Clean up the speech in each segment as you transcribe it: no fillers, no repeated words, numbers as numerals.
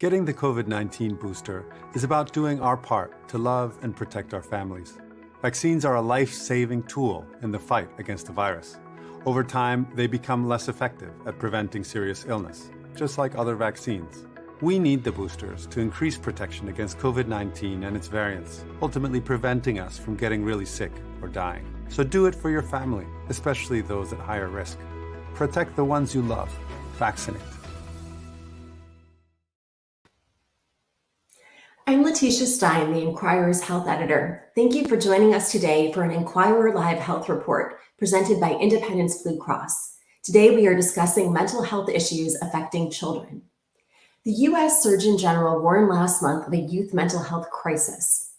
Getting the COVID-19 booster is about doing our part to love and protect our families. Vaccines are a life-saving tool in the fight against the virus. Over time, they become less effective at preventing serious illness, just like other vaccines. We need the boosters to increase protection against COVID-19 and its variants, ultimately preventing us from getting really sick or dying. So do it for your family, especially those at higher risk. Protect the ones you love. Vaccinate. I'm Letitia Stein, the Inquirer's health editor. Thank you for joining us today for an Inquirer Live health report presented by Independence Blue Cross. Today we are discussing mental health issues affecting children. The U.S. Surgeon General warned last month of a youth mental health crisis.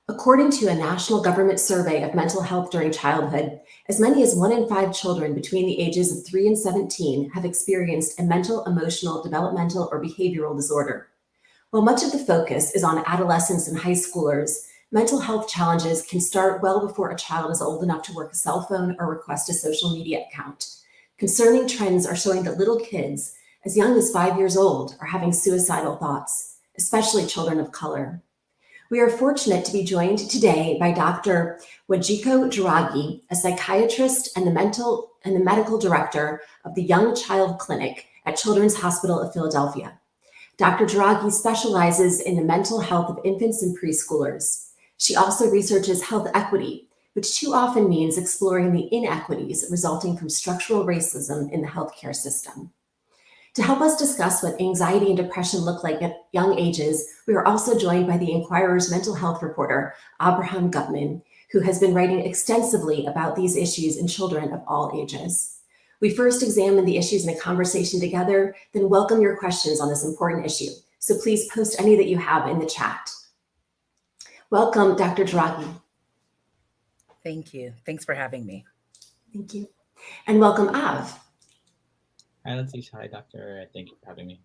According to a national government survey of mental health during childhood, as many as 1 in 5 children between the ages of 3 and 17 have experienced a mental, emotional, developmental, or behavioral disorder. While much of the focus is on adolescents and high schoolers, mental health challenges can start well before a child is old enough to work a cell phone or request a social media account. Concerning trends are showing that little kids, as young as 5 years old, are having suicidal thoughts, especially children of color. We are fortunate to be joined today by Dr. Wanjiku Njoroge, a psychiatrist and the medical director of the Young Child Clinic at Children's Hospital of Philadelphia. Dr. Njoroge specializes in the mental health of infants and preschoolers. She also researches health equity, which too often means exploring the inequities resulting from structural racism in the healthcare system. To help us discuss what anxiety and depression look like at young ages, we are also joined by the Inquirer's mental health reporter, Abraham Gutman, who has been writing extensively about these issues in children of all ages. We first examine the issues in a conversation together, then welcome your questions on this important issue. So please post any that you have in the chat. Welcome, Dr. Njoroge. Thank you. Thanks for having me. Thank you. And welcome, Av. Hi, Letitia. Hi, Doctor. Thank you for having me.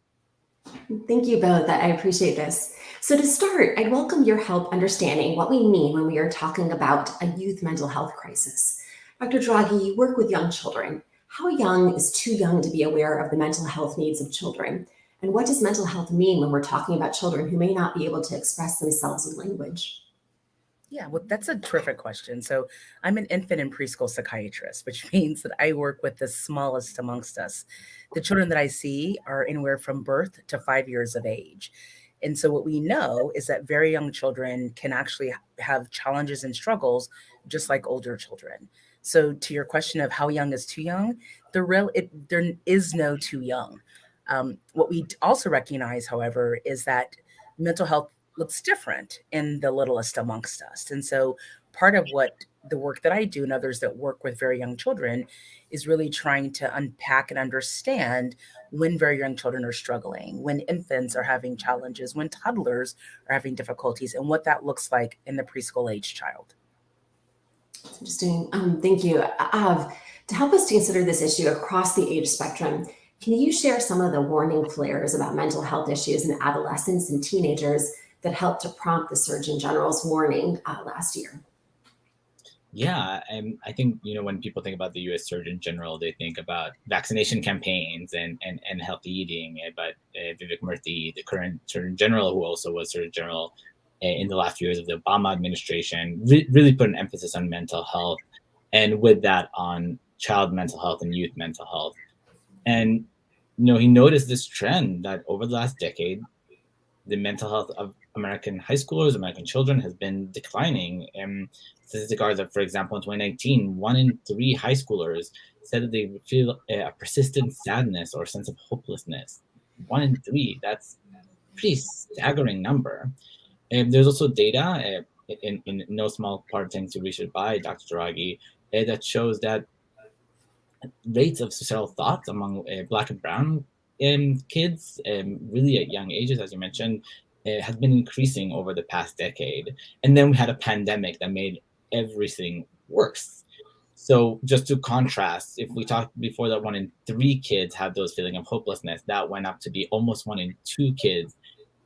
Thank you both. I appreciate this. So to start, I'd welcome your help understanding what we mean when we are talking about a youth mental health crisis. Dr. Njoroge, you work with young children. How young is too young to be aware of the mental health needs of children? And what does mental health mean when we're talking about children who may not be able to express themselves in language? Yeah, well, that's a terrific question. So I'm an infant and preschool psychiatrist, which means that I work with the smallest amongst us. The children that I see are anywhere from birth to 5 years of age. And so what we know is that very young children can actually have challenges and struggles just like older children. So to your question of how young is too young, there is no too young. What we also recognize, however, is that mental health looks different in the littlest amongst us. And so part of what the work that I do and others that work with very young children is really trying to unpack and understand when very young children are struggling, when infants are having challenges, when toddlers are having difficulties, and what that looks like in the preschool age child. That's interesting. Thank you. Av, to help us to consider this issue across the age spectrum, can you share some of the warning flares about mental health issues in adolescents and teenagers that helped to prompt the Surgeon General's warning last year? Yeah, I think, when people think about the U.S. Surgeon General, they think about vaccination campaigns and healthy eating. But Vivek Murthy, the current Surgeon General, who also was Surgeon General in the last few years of the Obama administration, really put an emphasis on mental health, and with that on child mental health and youth mental health. And he noticed this trend that over the last decade, the mental health of American high schoolers, American children, has been declining. Statistics are that, for example, in 2019, 1 in 3 high schoolers said that they would feel a persistent sadness or sense of hopelessness. 1 in 3, that's a pretty staggering number. There's also data, in no small part thanks to research by Dr. Njoroge, that shows that rates of suicidal thoughts among Black and Brown kids, really at young ages, as you mentioned, has been increasing over the past decade. And then we had a pandemic that made everything worse. So just to contrast, if we talked before that 1 in 3 kids had those feeling of hopelessness, that went up to be almost 1 in 2 kids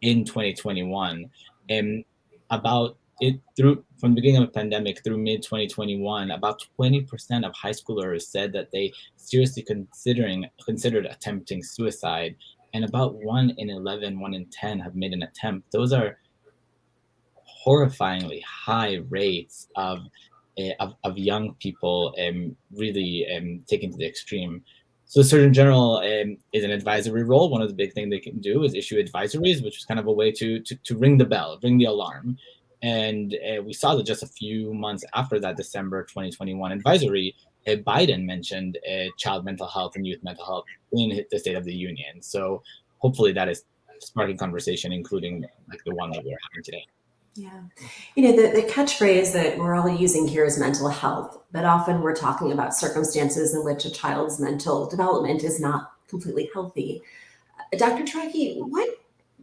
in 2021. And about it from the beginning of the pandemic through mid-2021, about 20% of high schoolers said that they seriously considered attempting suicide. and about 1 in 11, 1 in 10 have made an attempt. Those are horrifyingly high rates of young people really taken to the extreme. So the Surgeon General is an advisory role. One of the big things they can do is issue advisories, which is kind of a way to ring the bell, ring the alarm. And we saw that just a few months after that December 2021 advisory, Biden mentioned child mental health and youth mental health in the State of the Union. So hopefully that is sparking conversation, including like the one that we're having today. Yeah. The catchphrase that we're all using here is mental health, but often we're talking about circumstances in which a child's mental development is not completely healthy. Dr. Traki, what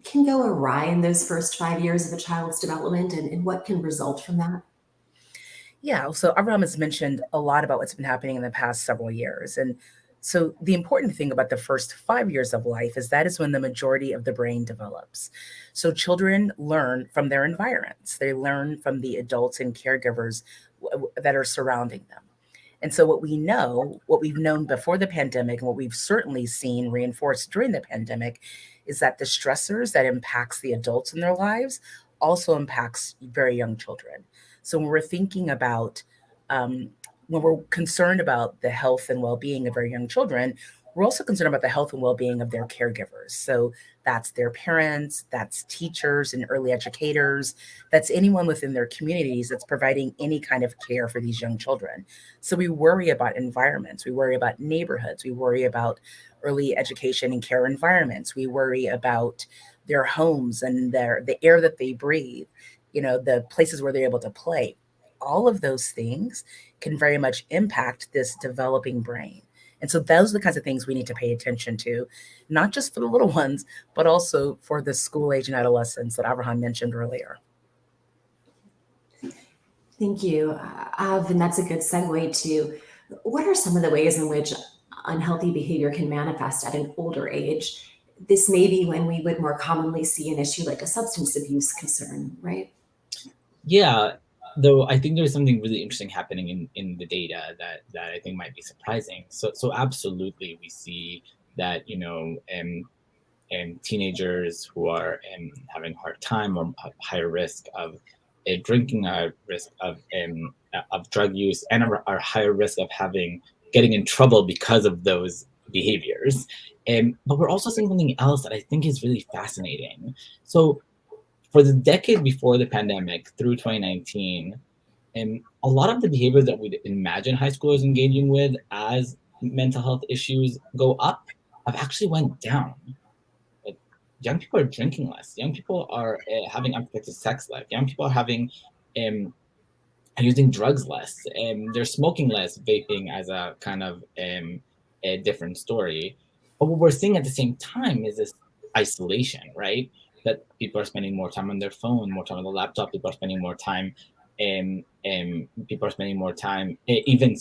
can go awry in those first 5 years of a child's development, and what can result from that? Yeah, so Abraham has mentioned a lot about what's been happening in the past several years. And so the important thing about the first 5 years of life is that is when the majority of the brain develops. So children learn from their environments. They learn from the adults and caregivers that are surrounding them. And so what we know, what we've known before the pandemic, and what we've certainly seen reinforced during the pandemic is that the stressors that impacts the adults in their lives also impacts very young children. So when we're thinking about, when we're concerned about the health and well-being of very young children, we're also concerned about the health and well-being of their caregivers. So that's their parents, that's teachers and early educators, that's anyone within their communities that's providing any kind of care for these young children. So we worry about environments, we worry about neighborhoods, we worry about early education and care environments, we worry about their homes and the air that they breathe, the places where they're able to play. All of those things can very much impact this developing brain. And so those are the kinds of things we need to pay attention to, not just for the little ones, but also for the school age and adolescents that Abraham mentioned earlier. Thank you, Av, and that's a good segue to what are some of the ways in which unhealthy behavior can manifest at an older age? This may be when we would more commonly see an issue like a substance abuse concern, right? Yeah, though I think there's something really interesting happening in the data that I think might be surprising. So absolutely we see that teenagers who are having a hard time or higher risk of drinking, higher risk of drug use, and are higher risk of getting in trouble because of those behaviors. But we're also seeing something else that I think is really fascinating. So for the decade before the pandemic through 2019, a lot of the behaviors that we'd imagine high schoolers engaging with as mental health issues go up have actually went down. Like, young people are drinking less. Young people are having unprotected sex life. Young people are using drugs less. They're smoking less, vaping as a kind of a different story. But what we're seeing at the same time is this isolation, right? That people are spending more time on their phone, more time on the laptop. People are spending more time, people are spending more time, even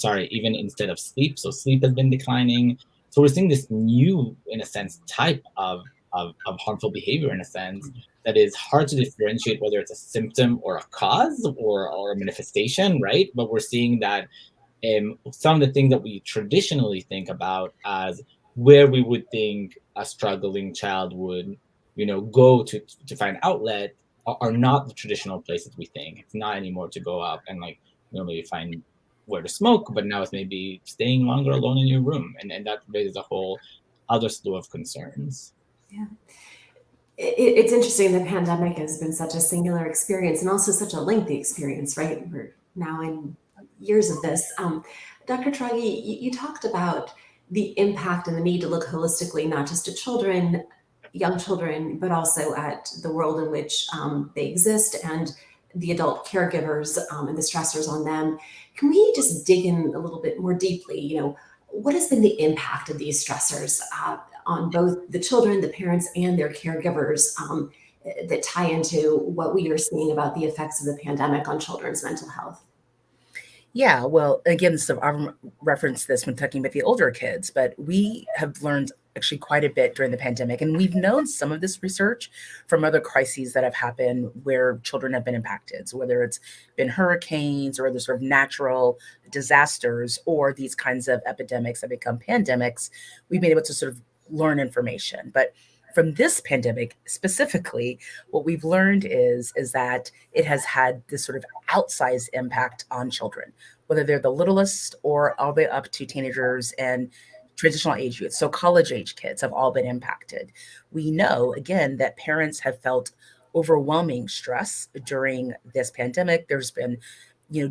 instead of sleep. So sleep has been declining. So we're seeing this new, in a sense, type of harmful behavior, in a sense, that is hard to differentiate whether it's a symptom or a cause or a manifestation, right? But we're seeing that some of the things that we traditionally think about as where we would think a struggling child would go to find outlet are not the traditional places we think. It's not anymore to go out and maybe find where to smoke, but now it's maybe staying longer alone in your room, and that raises a whole other slew of concerns. Yeah. It's interesting. The pandemic has been such a singular experience and also such a lengthy experience, right? We're now in years of this. Dr. Tragi, you talked about the impact and the need to look holistically, not just at children, young children, but also at the world in which they exist and the adult caregivers and the stressors on them. Can we just dig in a little bit more deeply? What has been the impact of these stressors on both the children, the parents, and their caregivers that tie into what we are seeing about the effects of the pandemic on children's mental health? Yeah, well, again, so I've referenced this when talking about the older kids, but we have learned actually quite a bit during the pandemic. And we've known some of this research from other crises that have happened where children have been impacted. So whether it's been hurricanes or other sort of natural disasters or these kinds of epidemics that become pandemics, we've been able to sort of learn information. But from this pandemic specifically, what we've learned is that it has had this sort of outsized impact on children, whether they're the littlest or all the way up to teenagers and transitional age youth. So college age kids have all been impacted. We know again that parents have felt overwhelming stress during this pandemic. There's been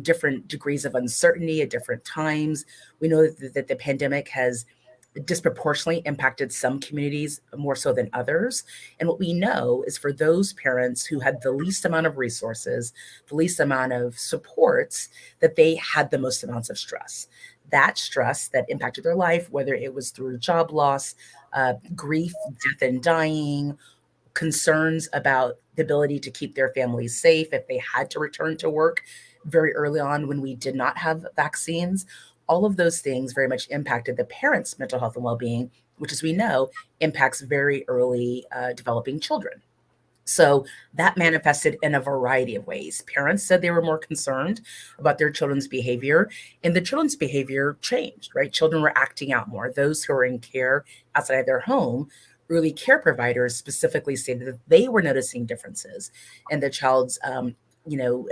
different degrees of uncertainty at different times. We know that the pandemic has disproportionately impacted some communities more so than others. And what we know is for those parents who had the least amount of resources, the least amount of supports, that they had the most amounts of stress. That stress that impacted their life, whether it was through job loss, grief, death and dying, concerns about the ability to keep their families safe if they had to return to work very early on when we did not have vaccines. All of those things very much impacted the parents' mental health and well-being, which, as we know, impacts very early developing children. So that manifested in a variety of ways. Parents said they were more concerned about their children's behavior, and the children's behavior changed, right? Children were acting out more. Those who are in care outside of their home, early care providers specifically stated that they were noticing differences in the child's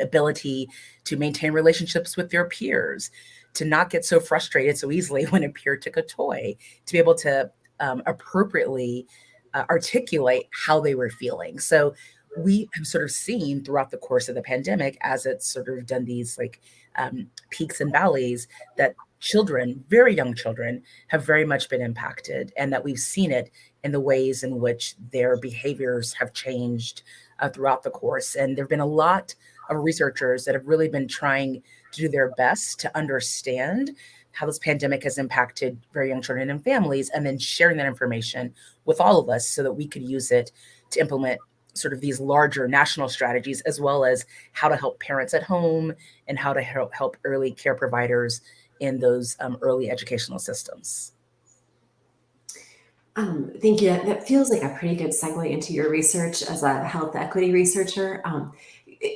ability to maintain relationships with their peers, to not get so frustrated so easily when a peer took a toy, to be able to appropriately articulate how they were feeling. So we have sort of seen throughout the course of the pandemic, as it's sort of done these peaks and valleys, that children, very young children, have very much been impacted, and that we've seen it in the ways in which their behaviors have changed throughout the course. And there have been a lot of researchers that have really been trying to do their best to understand how this pandemic has impacted very young children and families, and then sharing that information with all of us so that we could use it to implement sort of these larger national strategies, as well as how to help parents at home and how to help early care providers in those early educational systems. Thank you. That feels like a pretty good segue into your research as a health equity researcher.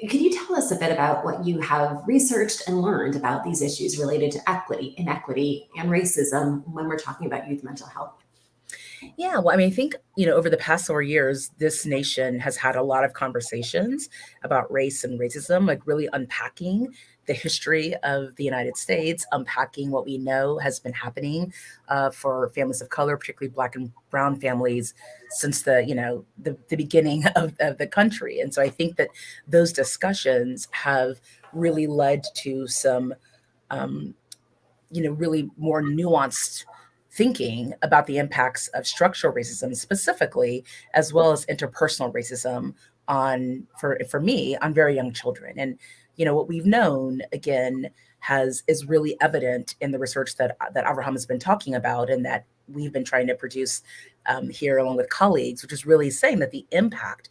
Could you tell us a bit about what you have researched and learned about these issues related to equity, inequity, and racism when we're talking about youth mental health? Yeah, well, I mean, I think, over the past several years, this nation has had a lot of conversations about race and racism, like really unpacking the history of the United States, unpacking what we know has been happening for families of color, particularly Black and Brown families, since the beginning of the country. And so I think that those discussions have really led to some really more nuanced thinking about the impacts of structural racism specifically, as well as interpersonal racism for me, on very young children. And, what we've known, again, is really evident in the research that Abraham has been talking about, and that we've been trying to produce here along with colleagues, which is really saying that the impact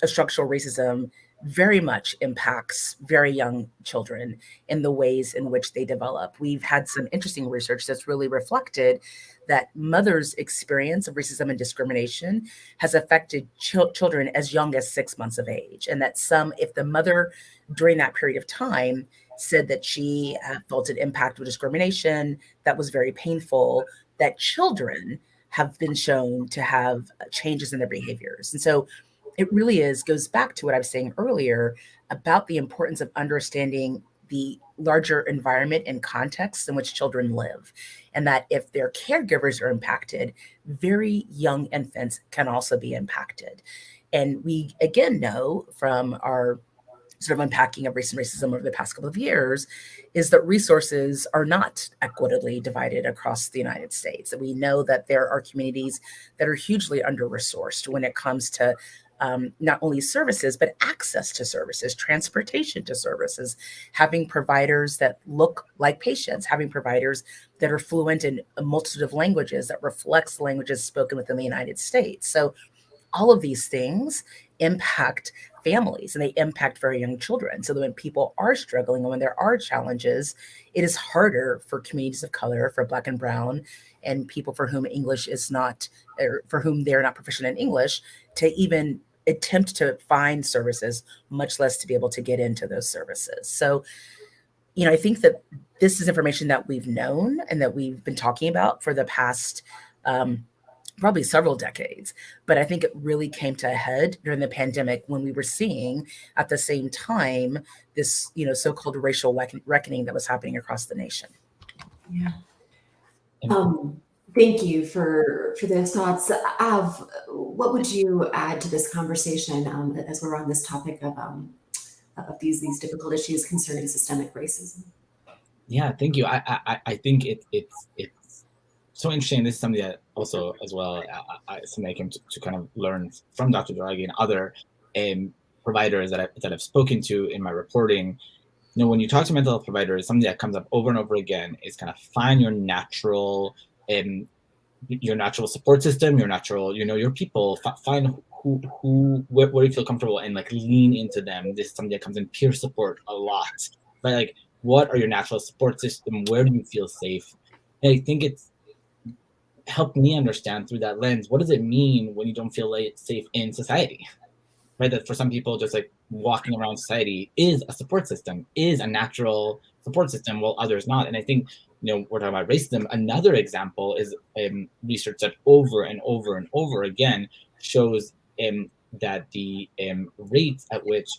of structural racism very much impacts very young children in the ways in which they develop. We've had some interesting research that's really reflected that mothers' experience of racism and discrimination has affected children as young as 6 months of age. And that if the mother during that period of time said that she felt an impact of discrimination that was very painful, that children have been shown to have changes in their behaviors. And so it really goes back to what I was saying earlier about the importance of understanding the larger environment and context in which children live. And that if their caregivers are impacted, very young infants can also be impacted. And we, again, know from our sort of unpacking of race and racism over the past couple of years is that resources are not equitably divided across the United States. And we know that there are communities that are hugely under-resourced when it comes to not only services, but access to services, transportation to services, having providers that look like patients, having providers that are fluent in a multitude of languages that reflects languages spoken within the United States. So all of these things impact families, and they impact very young children. So that when people are struggling and when there are challenges, it is harder for communities of color, for Black and Brown, and people for whom English is not, or for whom they're not proficient in English, to even attempt to find services, much less to be able to get into those services. So, I think that this is information that we've known and that we've been talking about for the past probably several decades. But I think it really came to a head during the pandemic when we were seeing at the same time this, so-called racial reckoning that was happening across the nation. Yeah. Thank you for those thoughts. Av, what would you add to this conversation as we're on this topic of these difficult issues concerning systemic racism? Yeah, thank you. I think it's so interesting. This is something that also as well, something I came to kind of learn from Dr. Njoroge and other providers that I've spoken to in my reporting. When you talk to mental health providers, something that comes up over and over again is kind of find your natural support system, your natural, your people. Find where you feel comfortable and like lean into them. This is something that comes in peer support a lot, but like, what are your natural support system? Where do you feel safe? And I think it's helped me understand through that lens, what does it mean when you don't feel safe in society? Right? That for some people, just like walking around society is a support system, is a natural support system, while others not. And I think, we're talking about racism. Another example is research that over and over and over again shows that the rates at which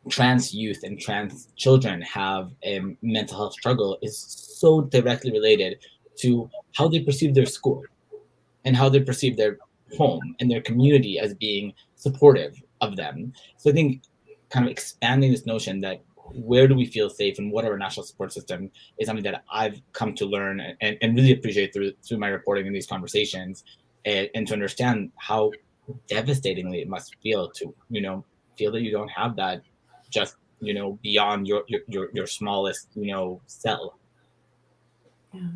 trans youth and trans children have a mental health struggle is so directly related to how they perceive their school and how they perceive their home and their community as being supportive of them. So I think kind of expanding this notion that where do we feel safe and what are our national support system is something that I've come to learn and really appreciate through my reporting in these conversations, and to understand how devastatingly it must feel to, feel that you don't have that just, beyond your smallest, cell. Yeah.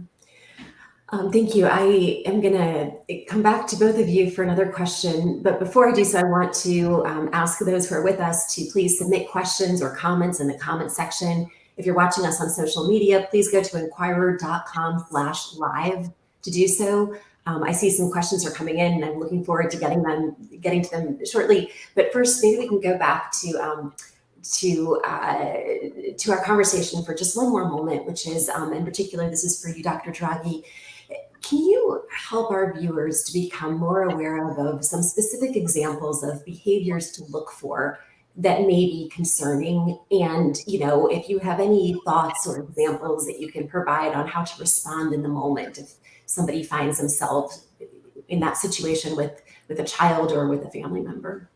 Thank you. I am going to come back to both of you for another question. But before I do so, I want to ask those who are with us to please submit questions or comments in the comment section. If you're watching us on social media, please go to inquirer.com/live to do so. I see some questions are coming in, and I'm looking forward to getting to them shortly. But first, maybe we can go back to our conversation for just one more moment, which is, in particular, this is for you, Dr. Njoroge. Can you help our viewers to become more aware of some specific examples of behaviors to look for that may be concerning? And, if you have any thoughts or examples that you can provide on how to respond in the moment if somebody finds themselves in that situation with a child or with a family member.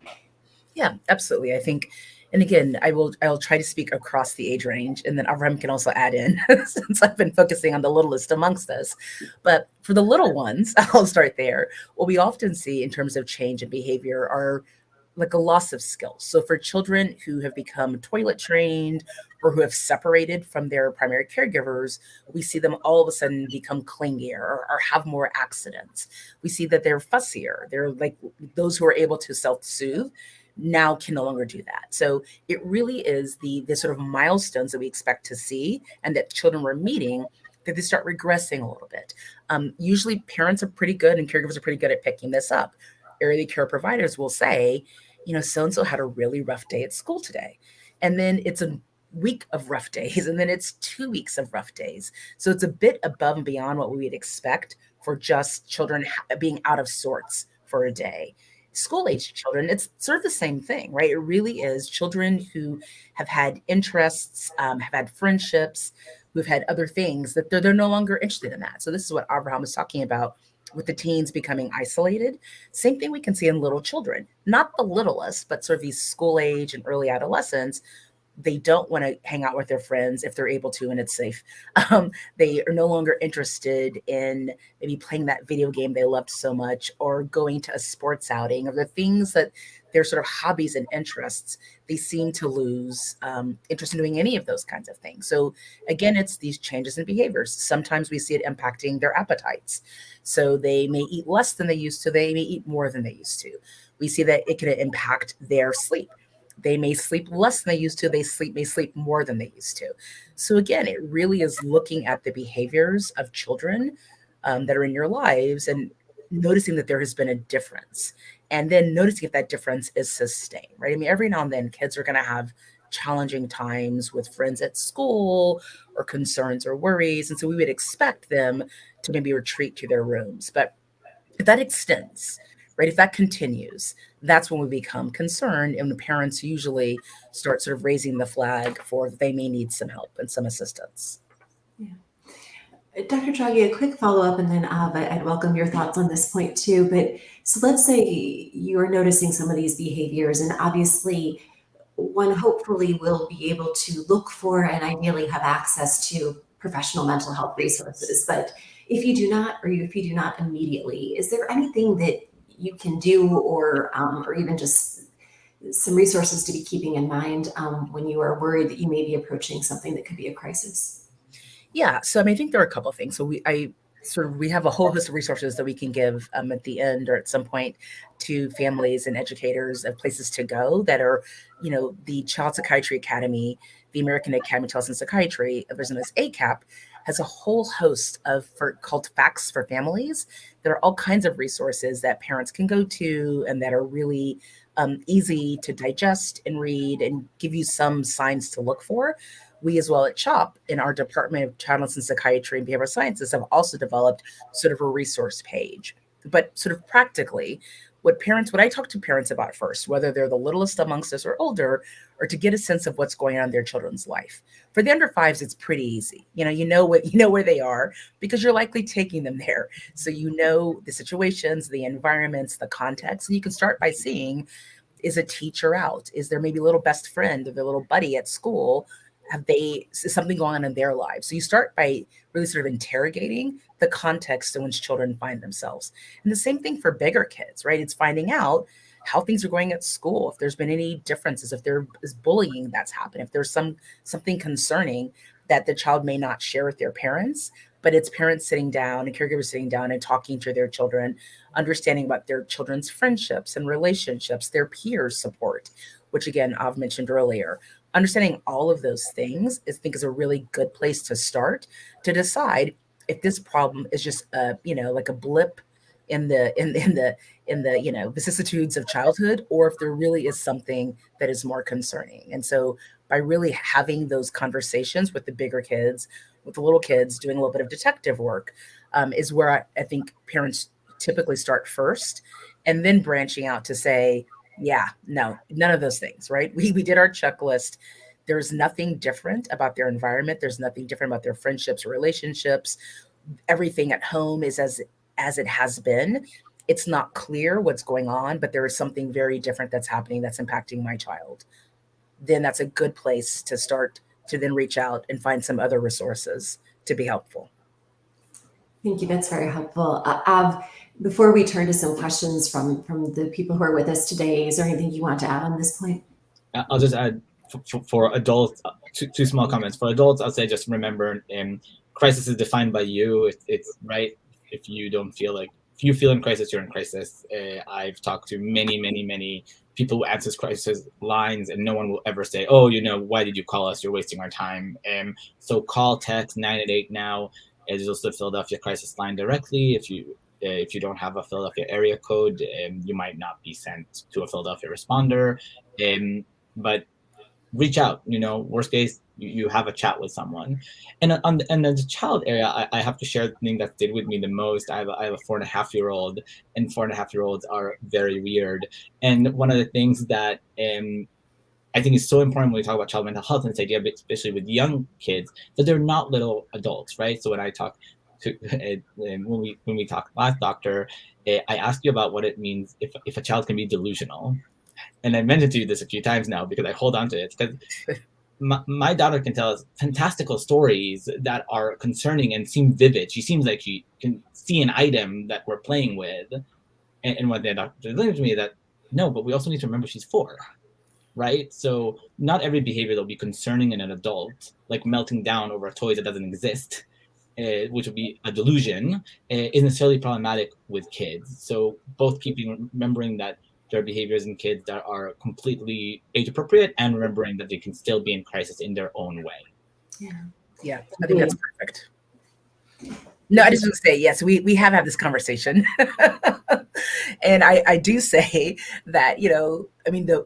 Yeah, absolutely. I think, and again, I'll try to speak across the age range, and then Abraham can also add in since I've been focusing on the littlest amongst us. But for the little ones, I'll start there. What we often see in terms of change in behavior are like a loss of skills. So for children who have become toilet trained or who have separated from their primary caregivers, we see them all of a sudden become clingier or have more accidents. We see that they're fussier. They're like those who are able to self-soothe now can no longer do that. So it really is the sort of milestones that we expect to see and that children were meeting that they start regressing a little bit. Usually parents are pretty good and caregivers are pretty good at picking this up. Early care providers will say, so-and-so had a really rough day at school today. And then it's a week of rough days, and then it's 2 weeks of rough days. So it's a bit above and beyond what we would expect for just children being out of sorts for a day. School-age children, it's sort of the same thing, right? It really is children who have had interests, have had friendships, who've had other things that they're no longer interested in that. So this is what Abraham was talking about with the teens becoming isolated. Same thing we can see in little children, not the littlest, but sort of these school age and early adolescents. They don't want to hang out with their friends if they're able to and it's safe. They are no longer interested in maybe playing that video game they loved so much or going to a sports outing or the things that their sort of hobbies and interests. They seem to lose interest in doing any of those kinds of things. So again, it's these changes in behaviors. Sometimes we see it impacting their appetites. So they may eat less than they used to. They may eat more than they used to. We see that it can impact their sleep. They may sleep less than they used to. They may sleep more than they used to. So again, it really is looking at the behaviors of children that are in your lives and noticing that there has been a difference. And then noticing if that difference is sustained, right? I mean, every now and then kids are going to have challenging times with friends at school or concerns or worries. And so we would expect them to maybe retreat to their rooms. But If that extends, right, if that continues, that's when we become concerned, and the parents usually start sort of raising the flag for they may need some help and some assistance. Yeah. Dr. Njoroge, a quick follow-up, and then I'd welcome your thoughts on this point too. But so let's say you are noticing some of these behaviors, and obviously one hopefully will be able to look for and ideally have access to professional mental health resources. But if you do not, or if you do not immediately, is there anything that you can do, or even just some resources to be keeping in mind when you are worried that you may be approaching something that could be a crisis? Yeah, so I mean, I think there are a couple of things. So we have a whole host of resources that we can give at the end or at some point to families and educators of places to go that are, the Child Psychiatry Academy, the American Academy of Health and Psychiatry, otherwise known as ACAP, has a whole host called Facts for Families. There are all kinds of resources that parents can go to and that are really easy to digest and read and give you some signs to look for. We as well at CHOP in our Department of Child and Psychiatry and Behavioral Sciences have also developed sort of a resource page. But sort of practically, what I talk to parents about first, whether they're the littlest amongst us or older, or to get a sense of what's going on in their children's life. For the under fives, it's pretty easy. You know where they are because you're likely taking them there. So you know the situations, the environments, the context, and you can start by seeing, is a teacher out? Is there maybe a little best friend or their little buddy at school? Is something going on in their lives? So you start by really sort of interrogating the context in which children find themselves. And the same thing for bigger kids, right? It's finding out how things are going at school, if there's been any differences, if there is bullying that's happened, if there's something concerning that the child may not share with their parents, but it's parents sitting down and caregivers sitting down and talking to their children, understanding about their children's friendships and relationships, their peer support, which again, I've mentioned earlier. Understanding all of those things I think is a really good place to start to decide if this problem is just like a blip in the vicissitudes of childhood, or if there really is something that is more concerning. And so by really having those conversations with the bigger kids, with the little kids, doing a little bit of detective work, is where I think parents typically start first, and then branching out to say, yeah, no, none of those things, right? We did our checklist. There's nothing different about their environment. There's nothing different about their friendships or relationships. Everything at home is as it has been. It's not clear what's going on, but there is something very different that's happening that's impacting my child. Then that's a good place to start to then reach out and find some other resources to be helpful. Thank you. That's very helpful. Before we turn to some questions from the people who are with us today, is there anything you want to add on this point? I'll just add for adults, two small comments. For adults, I'll say just remember, crisis is defined by you. It's right. If you feel in crisis, you're in crisis. I've talked to many people who answers crisis lines, and no one will ever say, "Oh, why did you call us? You're wasting our time." So call, text 988 now. There's also the Philadelphia crisis line directly. If you don't have a Philadelphia area code, you might not be sent to a Philadelphia responder. But reach out. Worst case, you have a chat with someone. And the child area, I have to share the thing that stayed with me the most. I have a 4.5-year-old, and 4.5-year-olds are very weird. And one of the things that I think is so important when we talk about child mental health and this idea, especially with young kids, that they're not little adults, right? So when I talk to when we talked last, doctor, I asked you about what it means if a child can be delusional, and I mentioned to you this a few times now because I hold on to it. Because my daughter can tell us fantastical stories that are concerning and seem vivid. She seems like she can see an item that we're playing with, and what the doctor explained to me that no, but we also need to remember she's 4. Right? So not every behavior that will be concerning in an adult, like melting down over a toy that doesn't exist, which would be a delusion, is necessarily problematic with kids. So both remembering that there are behaviors in kids that are completely age appropriate, and remembering that they can still be in crisis in their own way. Yeah, I think that's perfect. No, I just want to say, yes, we have had this conversation. And I do say that,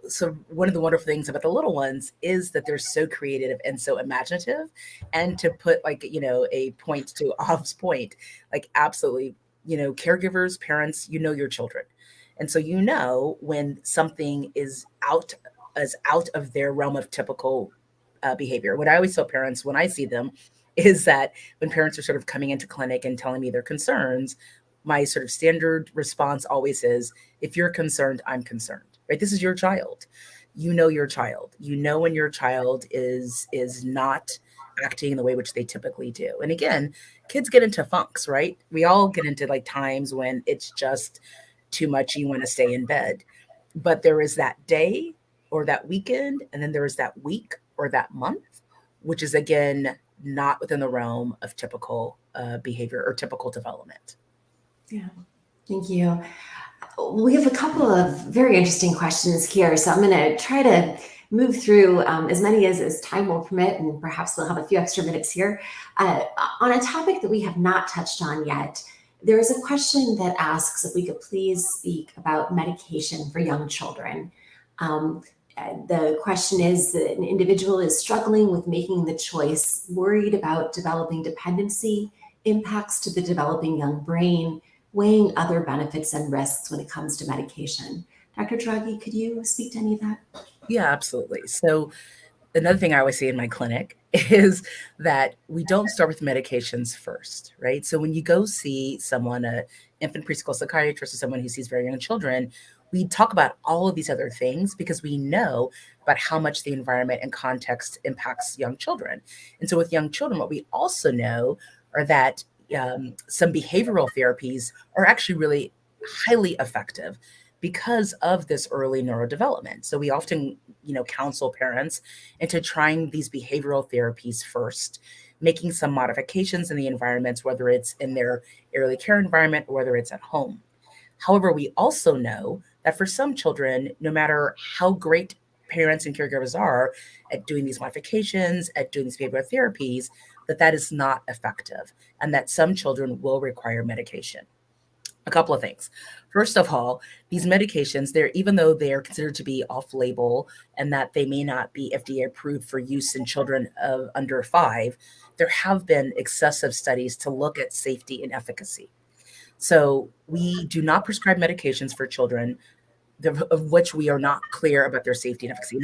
so one of the wonderful things about the little ones is that they're so creative and so imaginative. And to put a point to Off's point, absolutely, caregivers, parents, your children. And so when something is out of their realm of typical behavior. What I always tell parents when I see them is that when parents are sort of coming into clinic and telling me their concerns, my sort of standard response always is, if you're concerned, I'm concerned, right? This is your child. Your child. When your child is not acting in the way which they typically do. And again, kids get into funks, right? We all get into like times when it's just too much. You want to stay in bed. But there is that day or that weekend, and then there is that week or that month, which is again not within the realm of typical behavior or typical development. Yeah, thank you. We have a couple of very interesting questions here, so I'm going to try to move through as many as time will permit, and perhaps we'll have a few extra minutes here. On a topic that we have not touched on yet, there is a question that asks if we could please speak about medication for young children. The question is that an individual is struggling with making the choice, worried about developing dependency, impacts to the developing young brain, weighing other benefits and risks when it comes to medication. Dr. Njoroge, could you speak to any of that? Yeah, absolutely. So another thing I always say in my clinic is that we don't start with medications first, right? So when you go see someone, an infant preschool psychiatrist or someone who sees very young children, we talk about all of these other things because we know about how much the environment and context impacts young children. And so with young children, what we also know are that some behavioral therapies are actually really highly effective because of this early neurodevelopment. So we often, counsel parents into trying these behavioral therapies first, making some modifications in the environments, whether it's in their early care environment or whether it's at home. However, we also know that for some children, no matter how great parents and caregivers are at doing these modifications, at doing these behavioral therapies, that is not effective, and that some children will require medication. A couple of things. First of all, these medications, even though they're considered to be off-label and that they may not be FDA approved for use in children of under 5, there have been excessive studies to look at safety and efficacy. So we do not prescribe medications for children of which we are not clear about their safety and efficacy.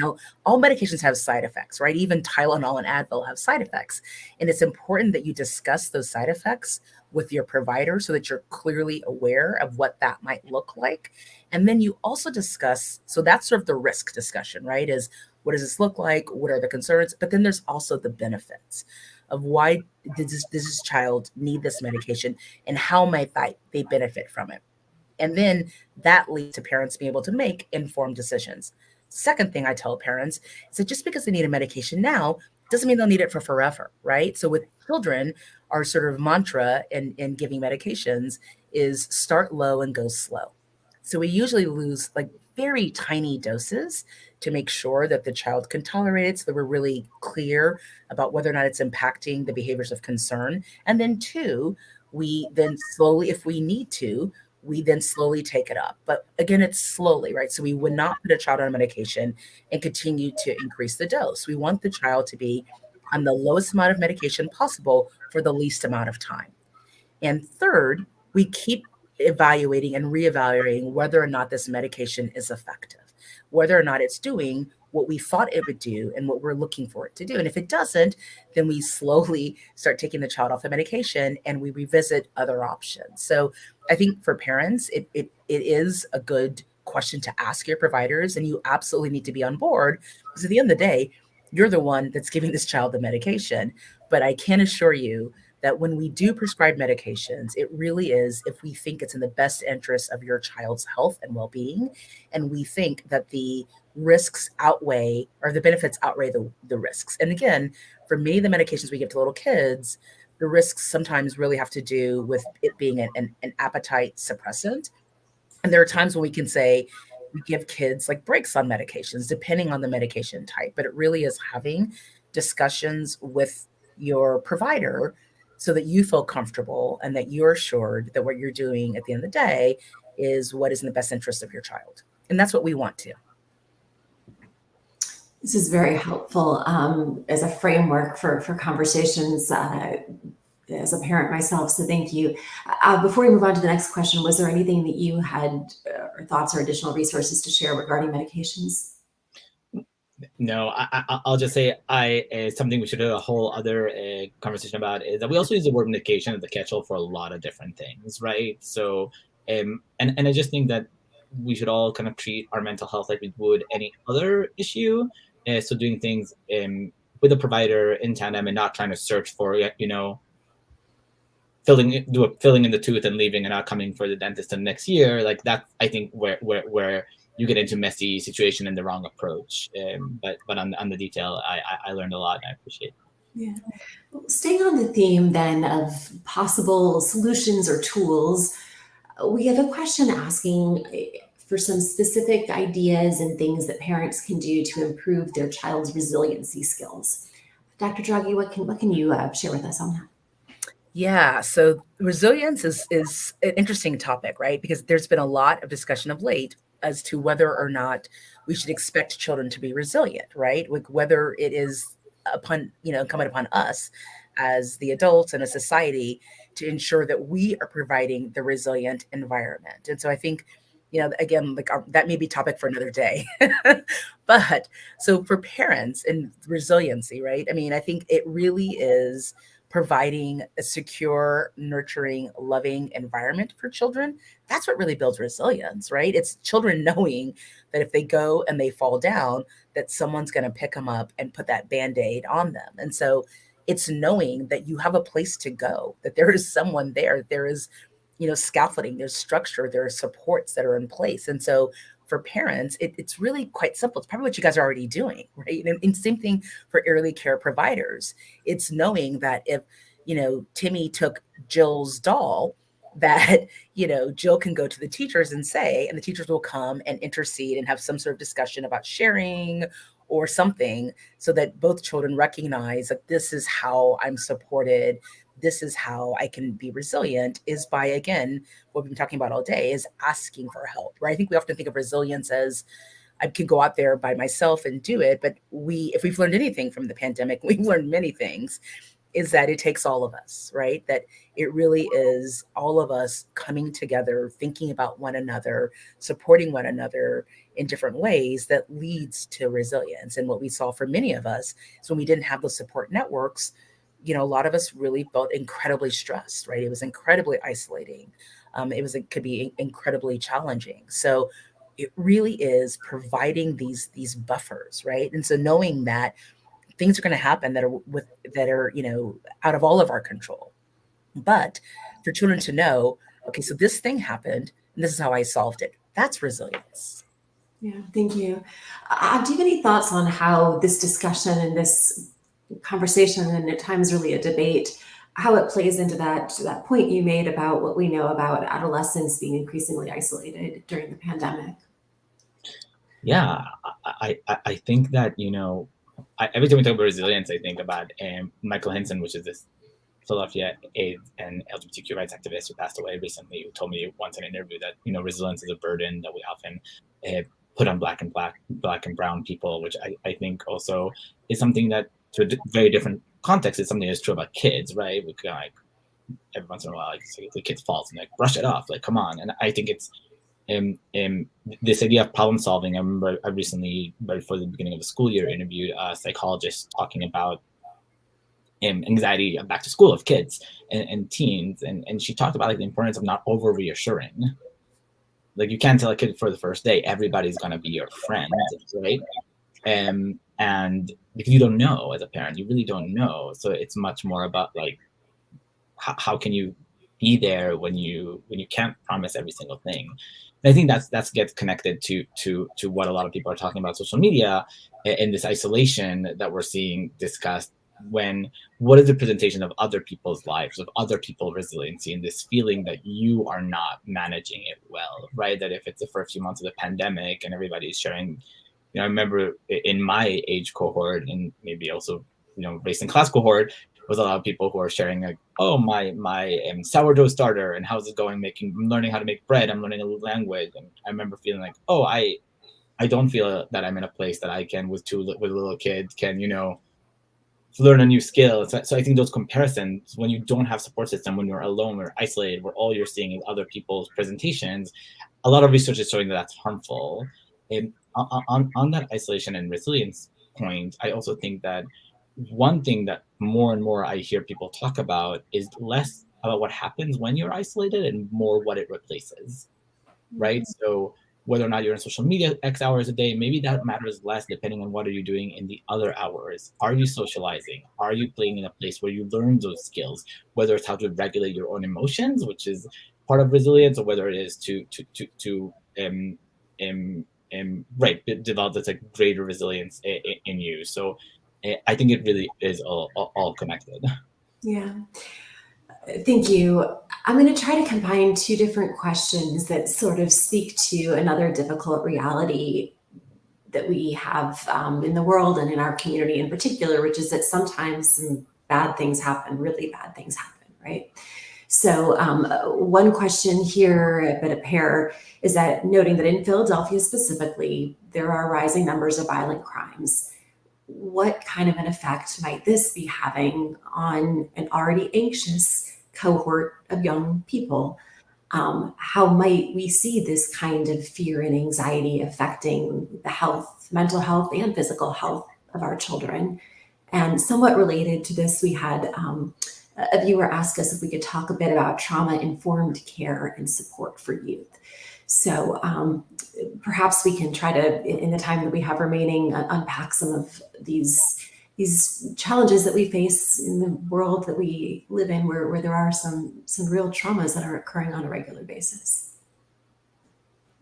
All medications have side effects, right? Even Tylenol and Advil have side effects. And it's important that you discuss those side effects with your provider so that you're clearly aware of what that might look like. And then you also discuss, so that's sort of the risk discussion, right? Is what does this look like? What are the concerns? But then there's also the benefits of why does this child need this medication and how might they benefit from it. And then that leads to parents being able to make informed decisions. Second thing I tell parents is that just because they need a medication now doesn't mean they'll need it for forever, right? So with children, our sort of mantra in giving medications is start low and go slow. So we usually use like very tiny doses to make sure that the child can tolerate it, so that we're really clear about whether or not it's impacting the behaviors of concern. And then 2, we then slowly, if we need to, we then slowly take it up. But again, it's slowly, right? So we would not put a child on medication and continue to increase the dose. We want the child to be on the lowest amount of medication possible for the least amount of time. And third, we keep evaluating and reevaluating whether or not this medication is effective, whether or not it's doing what we thought it would do and what we're looking for it to do. And if it doesn't, then we slowly start taking the child off the medication and we revisit other options. So I think for parents, it is a good question to ask your providers, and you absolutely need to be on board because at the end of the day, you're the one that's giving this child the medication. But I can assure you that when we do prescribe medications, it really is if we think it's in the best interest of your child's health and well-being, and we think that the risks outweigh or the benefits outweigh the risks. And again, for many of the medications we give to little kids, the risks sometimes really have to do with it being an appetite suppressant. And there are times when we can say we give kids like breaks on medications, depending on the medication type. But it really is having discussions with your provider so that you feel comfortable and that you're assured that what you're doing at the end of the day is what is in the best interest of your child. And that's what we want to. This is very helpful as a framework for conversations as a parent myself, so thank you. Before we move on to the next question, was there anything that you had or thoughts or additional resources to share regarding medications? No, I'll just say something we should do a whole other conversation about is that we also use the word medication as a catch-all for a lot of different things, right? So, and I just think that we should all kind of treat our mental health like we would any other issue. So doing things with a provider in tandem and not trying to search for, filling in the tooth and leaving and not coming for the dentist the next year. Like that, I think where you get into messy situation and the wrong approach. But on the detail, I learned a lot and I appreciate it. Yeah. Well, staying on the theme then of possible solutions or tools, we have a question asking for some specific ideas and things that parents can do to improve their child's resiliency skills. Dr. Njoroge, what can you share with us on that? Yeah, so resilience is an interesting topic, right? Because there's been a lot of discussion of late as to whether or not we should expect children to be resilient, right? Like whether it is incumbent upon us as the adults and a society to ensure that we are providing the resilient environment. And so I think, again, like that may be topic for another day. But so for parents and resiliency, right? I mean, I think it really is providing a secure, nurturing, loving environment for children. That's what really builds resilience, right? It's children knowing that if they go and they fall down, that someone's going to pick them up and put that Band-Aid on them. And so it's knowing that you have a place to go, that there is someone there. There is, scaffolding, there's structure, there are supports that are in place. And so for parents, it's really quite simple. It's probably what you guys are already doing, right? And same thing for early care providers. It's knowing that if, Timmy took Jill's doll, that, Jill can go to the teachers and say, and the teachers will come and intercede and have some sort of discussion about sharing or something so that both children recognize that this is how I'm supported. This is how I can be resilient, is by, again, what we've been talking about all day, is asking for help, right? I think we often think of resilience as I can go out there by myself and do it. But if we've learned anything from the pandemic, we've learned many things, is that it takes all of us, right? That it really is all of us coming together, thinking about one another, supporting one another in different ways that leads to resilience. And what we saw for many of us is when we didn't have those support networks, a lot of us really felt incredibly stressed, right? It was incredibly isolating. It could be incredibly challenging. So it really is providing these buffers, right? And so knowing that things are going to happen that are out of all of our control, but for children to know, okay, so this thing happened and this is how I solved it. That's resilience. Yeah, thank you. Do you have any thoughts on how this discussion and this conversation, and at times really a debate, how it plays into that point you made about what we know about adolescents being increasingly isolated during the pandemic? Yeah, I think that, every time we talk about resilience, I think about Michael Hinson, which is this Philadelphia AIDS and LGBTQ rights activist who passed away recently, who told me once in an interview that, resilience is a burden that we often put on black and brown people, which I think also is something that, to a very different context, is something that's true about kids, right? We can, like, every once in a while, like, the kid falls and, like, brush it off, like, come on. And I think it's this idea of problem solving. I remember I recently, right before the beginning of the school year, interviewed a psychologist talking about anxiety back to school of kids and teens, and she talked about, like, the importance of not over reassuring. Like, you can't tell a kid for the first day everybody's gonna be your friend, right? And because you don't know, as a parent, you really don't know. So it's much more about, like, how can you be there when you can't promise every single thing. And I think that gets connected to what a lot of people are talking about social media and this isolation that we're seeing discussed. What is the presentation of other people's lives, of other people's resiliency, and this feeling that you are not managing it well, right? That if it's the first few months of the pandemic and everybody's sharing, I remember in my age cohort, and maybe also, race and class cohort, was a lot of people who are sharing, like, oh, my sourdough starter, and how's it going I'm learning how to make bread, I'm learning a new language. And I remember feeling like, oh, I don't feel that I'm in a place that I can, with a little kid, can, learn a new skill. So I think those comparisons, when you don't have support system, when you're alone or isolated, where all you're seeing is other people's presentations, a lot of research is showing that that's harmful. And on that isolation and resilience point, I also think that one thing that more and more I hear people talk about is less about what happens when you're isolated and more what it replaces, right? So whether or not you're on social media X hours a day, maybe that matters less depending on what are you doing in the other hours. Are you socializing? Are you playing in a place where you learn those skills, whether it's how to regulate your own emotions, which is part of resilience, or whether it is develop this like greater resilience in you. So I think it really is all connected. Yeah. Thank you. I'm going to try to combine two different questions that sort of speak to another difficult reality that we have in the world and in our community in particular, which is that sometimes some bad things happen, really bad things happen, right? So one question here, but a pair, is that noting that in Philadelphia specifically, there are rising numbers of violent crimes. What kind of an effect might this be having on an already anxious cohort of young people? How might we see this kind of fear and anxiety affecting the health, mental health, and physical health of our children? And somewhat related to this, we had a viewer ask us if we could talk a bit about trauma-informed care and support for youth. So perhaps we can try to, in the time that we have remaining, unpack some of these challenges that we face in the world that we live in, where there are some real traumas that are occurring on a regular basis.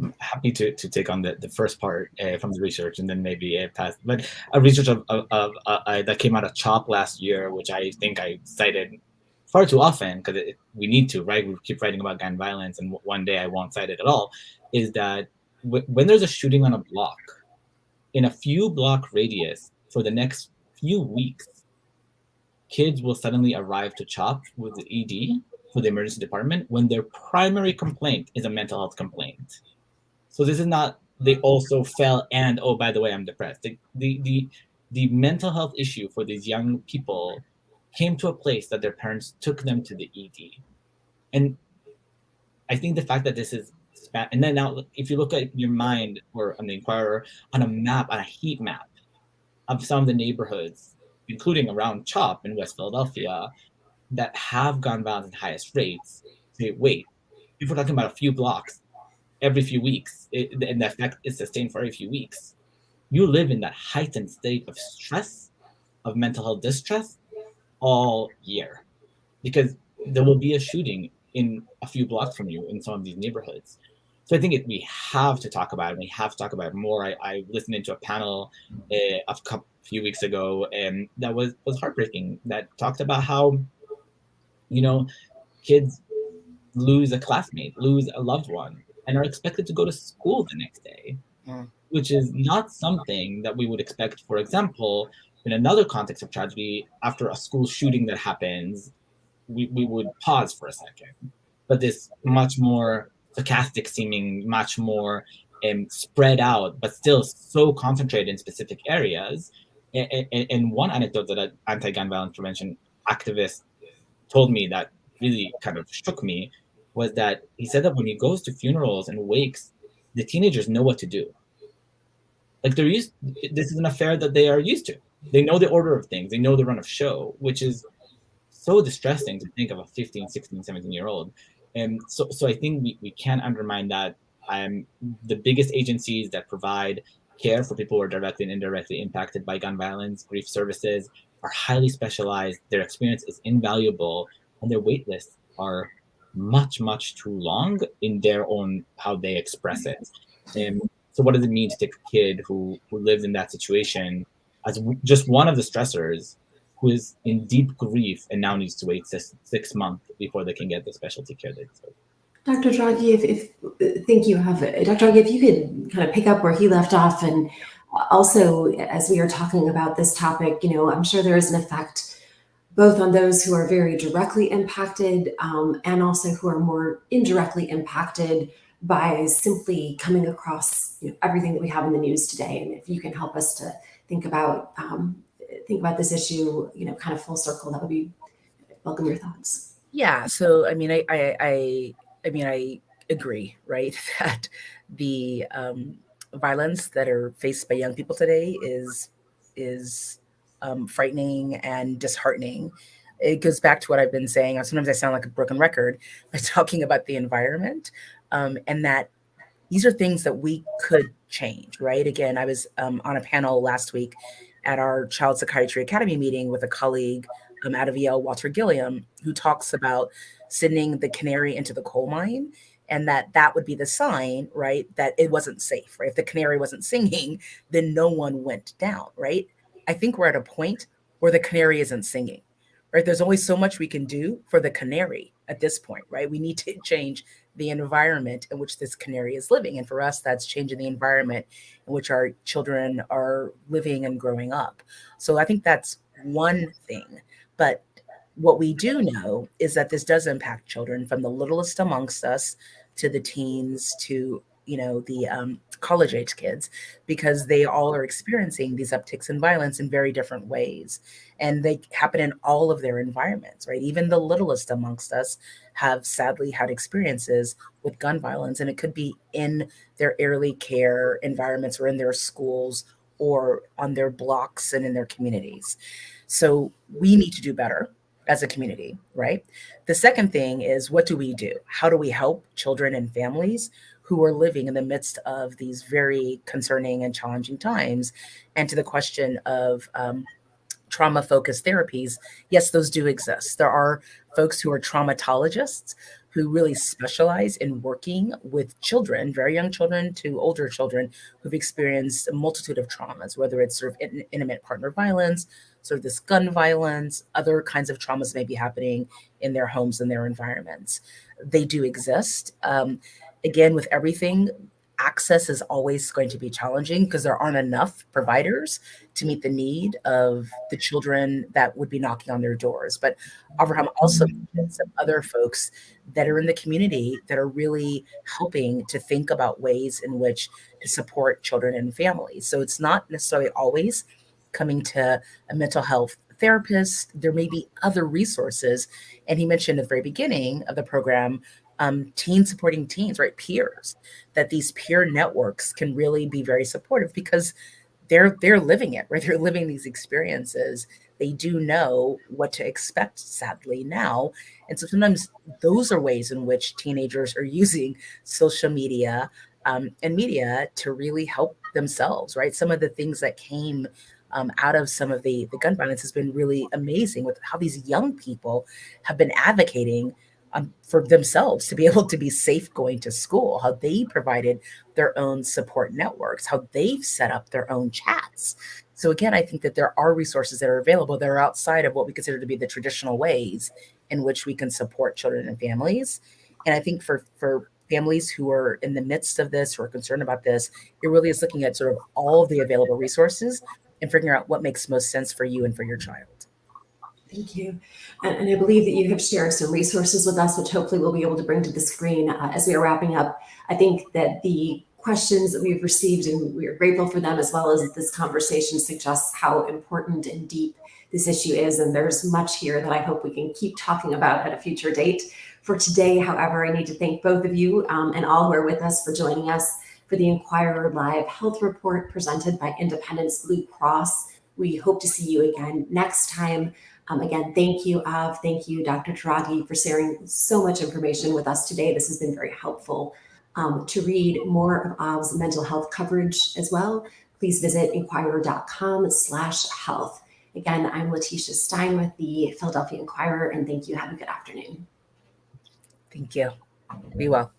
I'm happy to take on the first part from the research, and then maybe pass. But a research that came out of CHOP last year, which I think I cited far too often because we need to, right? We keep writing about gun violence, and one day I won't cite it at all. Is that when there's a shooting on a block, in a few block radius for the next few weeks, kids will suddenly arrive to CHOP with the ED for the emergency department when their primary complaint is a mental health complaint. So this is not they also fell and, oh, by the way, I'm depressed. The mental health issue for these young people came to a place that their parents took them to the ED. And I think the fact that this is, and then now if you look at your mind or on the Inquirer, on a map, on a heat map of some of the neighborhoods, including around CHOP in West Philadelphia, that have gun violence at highest rates, say, wait, if we're talking about a few blocks, every few weeks, and the effect is sustained for every few weeks, you live in that heightened state of stress, of mental health distress all year, because there will be a shooting in a few blocks from you in some of these neighborhoods. So I think we have to talk about it. We have to talk about it more. I listened into a panel a few weeks ago, and that was heartbreaking, that talked about how, kids lose a classmate, lose a loved one, and are expected to go to school the next day, which is not something that we would expect, for example, in another context of tragedy, after a school shooting that happens, we would pause for a second. But this much more stochastic seeming, much more spread out, but still so concentrated in specific areas. And one anecdote that an anti-gun violence prevention activist told me that really kind of shook me was that he said that when he goes to funerals and wakes, the teenagers know what to do. Like this is an affair that they are used to. They know the order of things. They know the run of show, which is so distressing to think of a 15, 16, 17-year-old. And so I think we can't undermine that. The biggest agencies that provide care for people who are directly and indirectly impacted by gun violence, grief services, are highly specialized. Their experience is invaluable, and their wait lists are much, much too long in their own, how they express it. And so what does it mean to take a kid who lives in that situation as just one of the stressors, who is in deep grief and now needs to wait 6 months before they can get the specialty care they deserve? Dr. Njoroge, Dr. Njoroge, if you could kind of pick up where he left off, and also as we are talking about this topic, I'm sure there is an effect both on those who are very directly impacted and also who are more indirectly impacted by simply coming across everything that we have in the news today. And if you can help us to think about think about this issue, kind of full circle, that would be welcome your thoughts. Yeah. So, I mean, I agree, right? That the violence that are faced by young people today is frightening and disheartening. It goes back to what I've been saying. Sometimes I sound like a broken record by talking about the environment, and that these are things that we could change, right? Again, I was on a panel last week at our Child Psychiatry Academy meeting with a colleague out of Yale, Walter Gilliam, who talks about sending the canary into the coal mine, and that would be the sign, right, that it wasn't safe, right? If the canary wasn't singing, then no one went down, right? I think we're at a point where the canary isn't singing, right? There's only so much we can do for the canary at this point, right? We need to change the environment in which this canary is living. And for us, that's changing the environment in which our children are living and growing up. So I think that's one thing. But what we do know is that this does impact children, from the littlest amongst us to the teens to the college age kids, because they all are experiencing these upticks in violence in very different ways, and they happen in all of their environments, right? Even the littlest amongst us have sadly had experiences with gun violence, and it could be in their early care environments or in their schools or on their blocks and in their communities. So we need to do better as a community, right? The second thing is, what do we do? How do we help children and families who are living in the midst of these very concerning and challenging times? And to the question of trauma-focused therapies, yes, those do exist. There are folks who are traumatologists who really specialize in working with children, very young children to older children, who've experienced a multitude of traumas, whether it's sort of intimate partner violence, sort of this gun violence, other kinds of traumas may be happening in their homes and their environments. They do exist. Again, with everything, access is always going to be challenging because there aren't enough providers to meet the need of the children that would be knocking on their doors. But Abraham also mentioned some other folks that are in the community that are really helping to think about ways in which to support children and families. So it's not necessarily always coming to a mental health therapist. There may be other resources. And he mentioned at the very beginning of the program, teen supporting teens, right? Peers, that these peer networks can really be very supportive because they're living it, right? They're living these experiences. They do know what to expect, sadly, now. And so sometimes those are ways in which teenagers are using social media and media to really help themselves, right? Some of the things that came out of some of the gun violence has been really amazing, with how these young people have been advocating for themselves to be able to be safe going to school, how they provided their own support networks, how they've set up their own chats. So again, I think that there are resources that are available that are outside of what we consider to be the traditional ways in which we can support children and families. And I think for families who are in the midst of this, who are concerned about this, it really is looking at sort of all of the available resources and figuring out what makes most sense for you and for your child. Thank you. And I believe that you have shared some resources with us, which hopefully we'll be able to bring to the screen as we are wrapping up. I think that the questions that we've received, and we are grateful for them, as well as this conversation, suggests how important and deep this issue is. And there's much here that I hope we can keep talking about at a future date. For today, however, I need to thank both of you and all who are with us for joining us for the Inquirer Live Health Report presented by Independence Blue Cross. We hope to see you again next time. Again, thank you, Av. Thank you, Dr. Njoroge, for sharing so much information with us today. This has been very helpful. To read more of Av's mental health coverage as well, please visit inquirer.com/health. Again, I'm Letitia Stein with the Philadelphia Inquirer, and thank you. Have a good afternoon. Thank you. Be well.